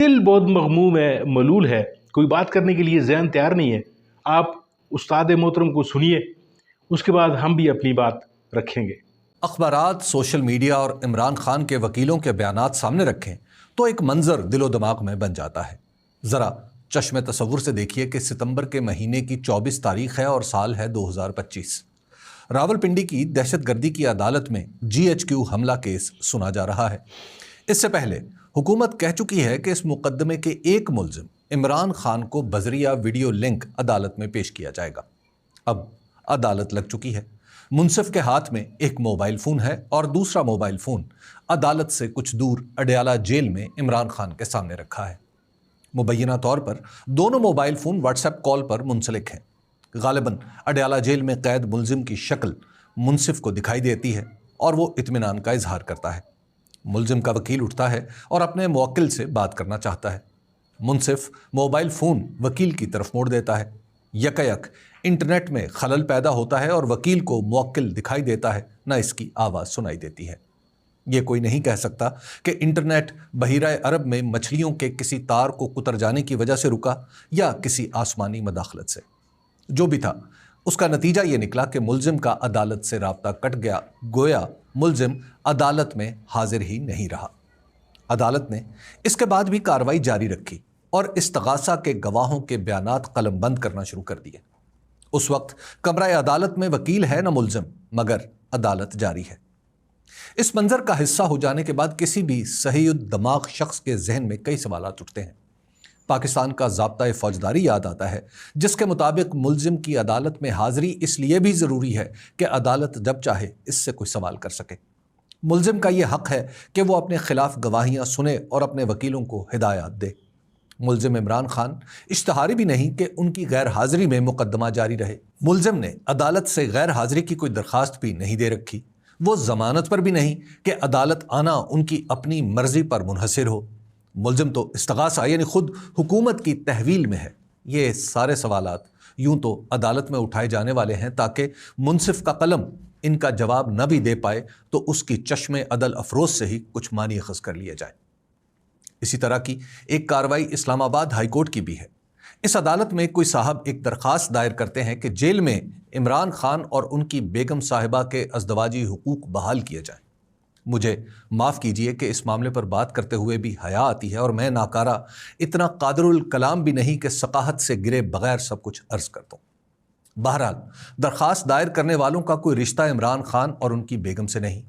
دل بہت مغموم ہے، ملول ہے، کوئی بات کرنے کے لیے ذہن تیار نہیں ہے۔ آپ استاد محترم کو سنیے، اس کے بعد ہم بھی اپنی بات رکھیں گے۔ اخبارات، سوشل میڈیا اور عمران خان کے وکیلوں کے بیانات سامنے رکھیں تو ایک منظر دل و دماغ میں بن جاتا ہے۔ ذرا چشم تصور سے دیکھیے کہ ستمبر کے مہینے کی 24 تاریخ ہے اور سال ہے 2025۔ راولپنڈی کی دہشت گردی کی عدالت میں GHQ حملہ کیس سنا جا رہا ہے۔ اس سے پہلے حکومت کہہ چکی ہے کہ اس مقدمے کے ایک ملزم عمران خان کو بذریعہ ویڈیو لنک عدالت میں پیش کیا جائے گا۔ اب عدالت لگ چکی ہے۔ منصف کے ہاتھ میں ایک موبائل فون ہے اور دوسرا موبائل فون عدالت سے کچھ دور اڈیالہ جیل میں عمران خان کے سامنے رکھا ہے۔ مبینہ طور پر دونوں mobile phone what's app call پر منسلک ہیں۔ غالباً اڈیالہ جیل میں قید ملزم کی شکل منصف کو دکھائی دیتی ہے اور وہ اطمینان کا اظہار کرتا ہے۔ ملزم کا وکیل اٹھتا ہے اور اپنے موکل سے بات کرنا چاہتا ہے۔ منصف موبائل فون وکیل کی طرف موڑ دیتا ہے۔ یکایک انٹرنیٹ میں خلل پیدا ہوتا ہے اور وکیل کو موکل دکھائی دیتا ہے، نہ اس کی آواز سنائی دیتی ہے۔ یہ کوئی نہیں کہہ سکتا کہ انٹرنیٹ بحیرہ عرب میں مچھلیوں کے کسی تار کو کتر جانے کی وجہ سے رکا یا کسی آسمانی مداخلت سے۔ جو بھی تھا، اس کا نتیجہ یہ نکلا کہ ملزم کا عدالت سے رابطہ کٹ گیا، گویا ملزم عدالت میں حاضر ہی نہیں رہا۔ عدالت نے اس کے بعد بھی کارروائی جاری رکھی اور استغاثہ کے گواہوں کے بیانات قلم بند کرنا شروع کر دیے۔ اس وقت کمرہ عدالت میں وکیل ہے نہ ملزم، مگر عدالت جاری ہے۔ اس منظر کا حصہ ہو جانے کے بعد کسی بھی صحیح الدماغ شخص کے ذہن میں کئی سوالات اٹھتے ہیں۔ پاکستان کا ضابطۂ فوجداری یاد آتا ہے، جس کے مطابق ملزم کی عدالت میں حاضری اس لیے بھی ضروری ہے کہ عدالت جب چاہے اس سے کوئی سوال کر سکے۔ ملزم کا یہ حق ہے کہ وہ اپنے خلاف گواہیاں سنے اور اپنے وکیلوں کو ہدایات دے۔ ملزم عمران خان اشتہاری بھی نہیں کہ ان کی غیر حاضری میں مقدمہ جاری رہے۔ ملزم نے عدالت سے غیر حاضری کی کوئی درخواست بھی نہیں دے رکھی۔ وہ ضمانت پر بھی نہیں کہ عدالت آنا ان کی اپنی مرضی پر منحصر ہو۔ ملزم تو استغاثہ یعنی خود حکومت کی تحویل میں ہے۔ یہ سارے سوالات یوں تو عدالت میں اٹھائے جانے والے ہیں تاکہ منصف کا قلم ان کا جواب نہ بھی دے پائے تو اس کی چشم عدل افروز سے ہی کچھ معنی اخذ کر لیا جائے۔ اسی طرح کی ایک کارروائی اسلام آباد ہائی کورٹ کی بھی ہے۔ اس عدالت میں کوئی صاحب ایک درخواست دائر کرتے ہیں کہ جیل میں عمران خان اور ان کی بیگم صاحبہ کے ازدواجی حقوق بحال کیے جائیں۔ مجھے معاف کیجئے کہ اس معاملے پر بات کرتے ہوئے بھی حیا آتی ہے اور میں ناکارہ اتنا قادر الکلام بھی نہیں کہ ثقافت سے گرے بغیر سب کچھ عرض کر دوں۔ بہرحال درخواست دائر کرنے والوں کا کوئی رشتہ عمران خان اور ان کی بیگم سے نہیں۔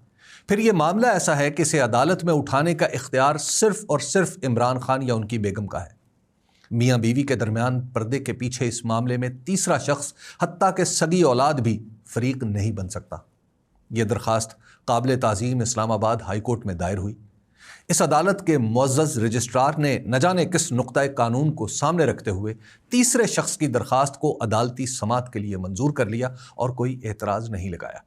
پھر یہ معاملہ ایسا ہے کہ اسے عدالت میں اٹھانے کا اختیار صرف اور صرف عمران خان یا ان کی بیگم کا ہے۔ میاں بیوی کے درمیان پردے کے پیچھے اس معاملے میں تیسرا شخص حتیٰ کہ سگی اولاد بھی فریق نہیں بن سکتا۔ یہ درخواست قابل تعظیم اسلام آباد ہائی کورٹ میں دائر ہوئی۔ اس عدالت کے معزز رجسٹرار نے نہ جانے کس نقطۂ قانون کو سامنے رکھتے ہوئے تیسرے شخص کی درخواست کو عدالتی سماعت کے لیے منظور کر لیا اور کوئی اعتراض نہیں لگایا۔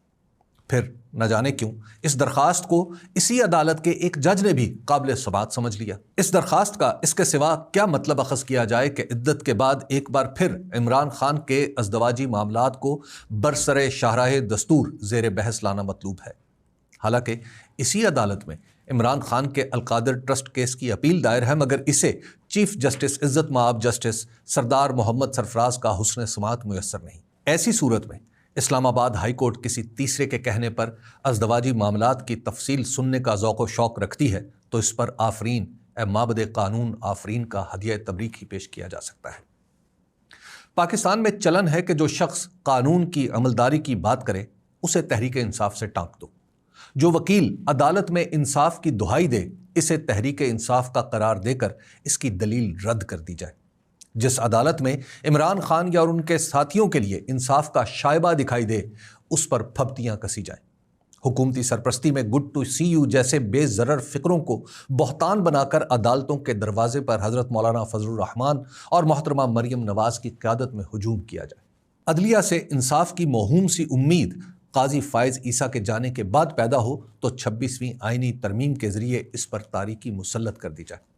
پھر نہ جانے کیوں اس درخواست کو اسی عدالت کے ایک جج نے بھی قابل سماعت سمجھ لیا۔ اس درخواست کا اس کے سوا کیا مطلب اخذ کیا جائے کہ عدت کے بعد ایک بار پھر عمران خان کے ازدواجی معاملات کو برسر شاہراہ دستور زیر بحث لانا مطلوب ہے۔ حالانکہ اسی عدالت میں عمران خان کے القادر ٹرسٹ کیس کی اپیل دائر ہے، مگر اسے چیف جسٹس عزت مآب جسٹس سردار محمد سرفراز کا حسن سماعت میسر نہیں۔ ایسی صورت میں اسلام آباد ہائی کورٹ کسی تیسرے کے کہنے پر ازدواجی معاملات کی تفصیل سننے کا ذوق و شوق رکھتی ہے تو اس پر آفرین اے مابد قانون آفرین کا ہدیہ تبریک ہی پیش کیا جا سکتا ہے۔ پاکستان میں چلن ہے کہ جو شخص قانون کی عملداری کی بات کرے اسے تحریک انصاف سے ٹانک دو۔ جو وکیل عدالت میں انصاف کی دہائی دے اسے تحریک انصاف کا قرار دے کر اس کی دلیل رد کر دی جائے۔ جس عدالت میں عمران خان یا ان کے ساتھیوں کے لیے انصاف کا شائبہ دکھائی دے اس پر پھبتیاں کسی جائیں۔ حکومتی سرپرستی میں گڈ ٹو سی یو جیسے بے ضرر فکروں کو بہتان بنا کر عدالتوں کے دروازے پر حضرت مولانا فضل الرحمان اور محترمہ مریم نواز کی قیادت میں ہجوم کیا جائے۔ عدلیہ سے انصاف کی موہوم سی امید قاضی فائز عیسیٰ کے جانے کے بعد پیدا ہو تو 26ویں آئینی ترمیم کے ذریعے اس پر تاریکی مسلط کر دی جائے۔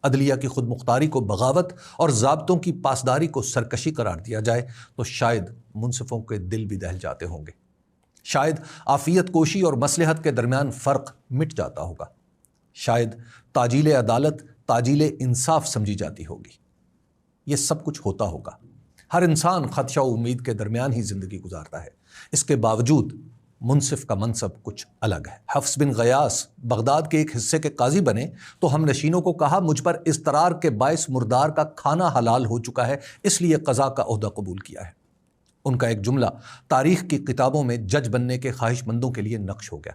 عدلیہ کی خود مختاری کو بغاوت اور ضابطوں کی پاسداری کو سرکشی قرار دیا جائے تو شاید منصفوں کے دل بھی دہل جاتے ہوں گے۔ شاید عافیت کوشی اور مصلحت کے درمیان فرق مٹ جاتا ہوگا۔ شاید تعجیل عدالت تعجیل انصاف سمجھی جاتی ہوگی۔ یہ سب کچھ ہوتا ہوگا، ہر انسان خدشہ و امید کے درمیان ہی زندگی گزارتا ہے، اس کے باوجود منصف کا منصب کچھ الگ ہے۔ حفص بن غیاث بغداد کے ایک حصے کے قاضی بنے تو ہم نشینوں کو کہا مجھ پر اضطرار کے باعث مردار کا کھانا حلال ہو چکا ہے، اس لیے قضا کا عہدہ قبول کیا ہے۔ ان کا ایک جملہ تاریخ کی کتابوں میں جج بننے کے خواہش مندوں کے لیے نقش ہو گیا۔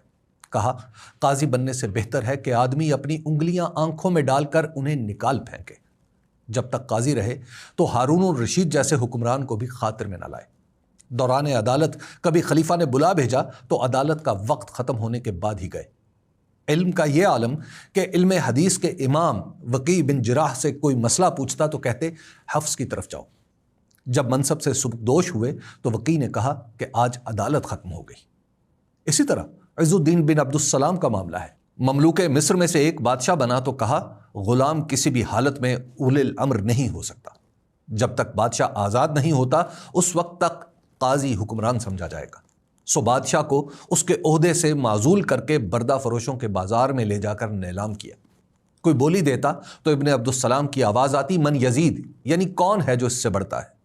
کہا قاضی بننے سے بہتر ہے کہ آدمی اپنی انگلیاں آنکھوں میں ڈال کر انہیں نکال پھینکے۔ جب تک قاضی رہے تو ہارون الرشید جیسے حکمران کو بھی خاطر میں نہ لائے۔ دوران عدالت کبھی خلیفہ نے بلا بھیجا تو عدالت کا وقت ختم ہونے کے بعد ہی گئے۔ علم کا یہ عالم کہ علم حدیث کے امام وقی بن جراح سے کوئی مسئلہ پوچھتا تو کہتے حفص کی طرف جاؤ۔ جب منصب سے سبکدوش ہوئے تو وقی نے کہا کہ آج عدالت ختم ہو گئی۔ اسی طرح عز الدین بن عبد السلام کا معاملہ ہے۔ مملوک مصر میں سے ایک بادشاہ بنا تو کہا غلام کسی بھی حالت میں اولی الامر نہیں ہو سکتا۔ جب تک بادشاہ آزاد نہیں ہوتا اس وقت تک قاضی حکمران سمجھا جائے گا۔ سو بادشاہ کو اس کے عہدے سے معزول کر کے بردہ فروشوں کے بازار میں لے جا کر نیلام کیا۔ کوئی بولی دیتا تو ابن عبد السلام کی آواز آتی من یزید، یعنی کون ہے جو اس سے بڑھتا ہے۔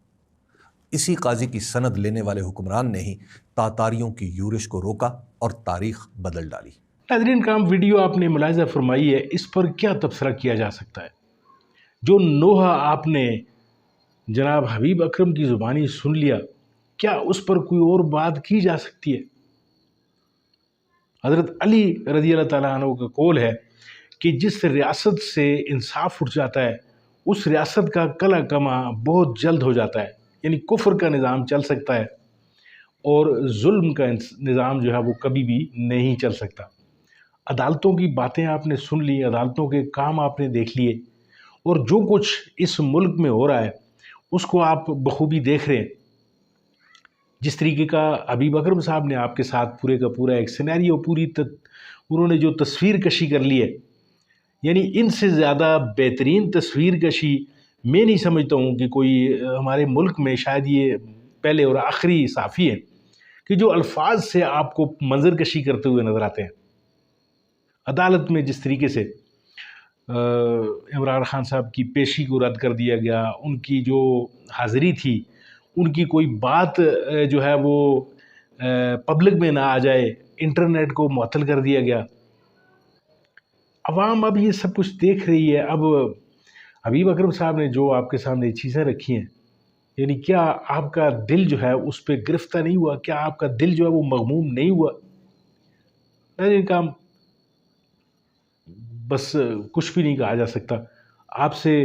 اسی قاضی کی سند لینے والے حکمران نے ہی تاتاریوں کی یورش کو روکا اور تاریخ بدل ڈالی۔ ناظرین کرام، ویڈیو آپ نے ملاحظہ فرمائی ہے، اس پر کیا تبصرہ کیا جا سکتا ہے؟ جو نوحہ آپ نے جناب حبیب اکرم کی زبانی سن لیا، کیا اس پر کوئی اور بات کی جا سکتی ہے؟ حضرت علی رضی اللہ تعالیٰ عنہ کا قول ہے کہ جس ریاست سے انصاف اٹھ جاتا ہے اس ریاست کا کلا کما بہت جلد ہو جاتا ہے، یعنی کفر کا نظام چل سکتا ہے اور ظلم کا نظام جو ہے وہ کبھی بھی نہیں چل سکتا۔ عدالتوں کی باتیں آپ نے سن لی، عدالتوں کے کام آپ نے دیکھ لیے، اور جو کچھ اس ملک میں ہو رہا ہے اس کو آپ بخوبی دیکھ رہے ہیں۔ جس طریقے کا حبیب اکرم صاحب نے آپ کے ساتھ پورے کا پورا ایک سینیریو انہوں نے جو تصویر کشی کر لی ہے، یعنی ان سے زیادہ بہترین تصویر کشی میں نہیں سمجھتا ہوں کہ کوئی ہمارے ملک میں، شاید یہ پہلے اور آخری صحافی ہیں کہ جو الفاظ سے آپ کو منظر کشی کرتے ہوئے نظر آتے ہیں۔ عدالت میں جس طریقے سے عمران خان صاحب کی پیشی کو رد کر دیا گیا، ان کی جو حاضری تھی، ان کی کوئی بات جو ہے وہ پبلک میں نہ آ جائے، انٹرنیٹ کو معطل کر دیا گیا۔ عوام اب یہ سب کچھ دیکھ رہی ہے۔ اب حبیب اکرم صاحب نے جو آپ کے سامنے چیزیں رکھی ہیں، یعنی کیا آپ کا دل جو ہے اس پہ گرفتہ نہیں ہوا؟ کیا آپ کا دل جو ہے وہ مغموم نہیں ہوا؟ کام بس کچھ بھی نہیں کہا جا سکتا۔ آپ سے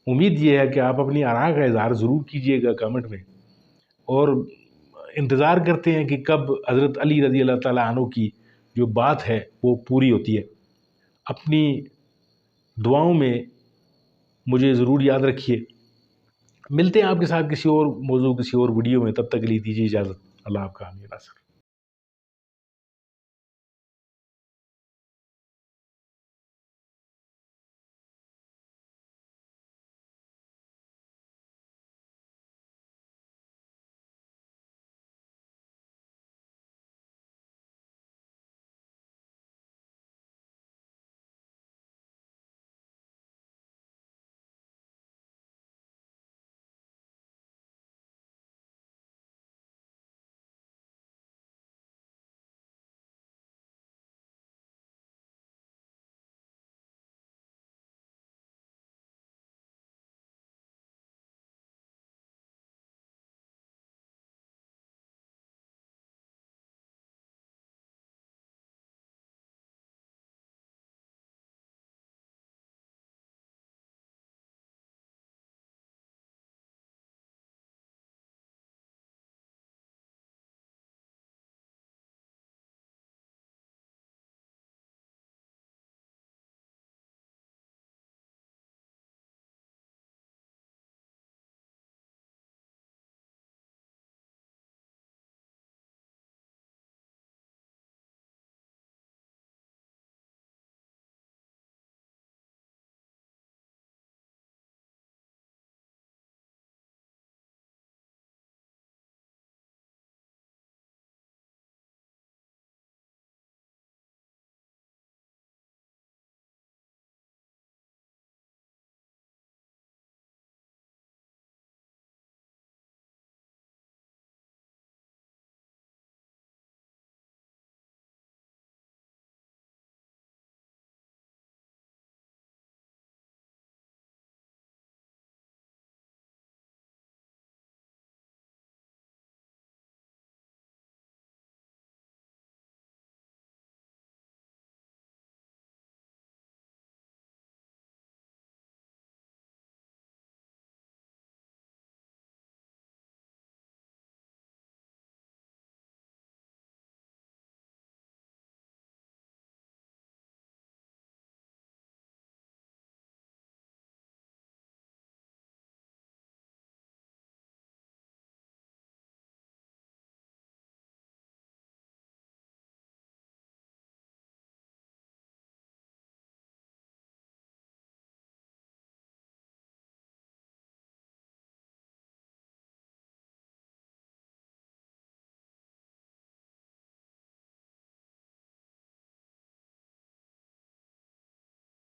امید یہ ہے کہ آپ اپنی آراء کا اظہار ضرور کیجئے گا کامنٹ میں، اور انتظار کرتے ہیں کہ کب حضرت علی رضی اللہ تعالیٰ عنہ کی جو بات ہے وہ پوری ہوتی ہے۔ اپنی دعاؤں میں مجھے ضرور یاد رکھیے۔ ملتے ہیں آپ کے ساتھ کسی اور موضوع، کسی اور ویڈیو میں، تب تک کے لیے دیجیے اجازت۔ اللہ آپ کا حامی ناصر۔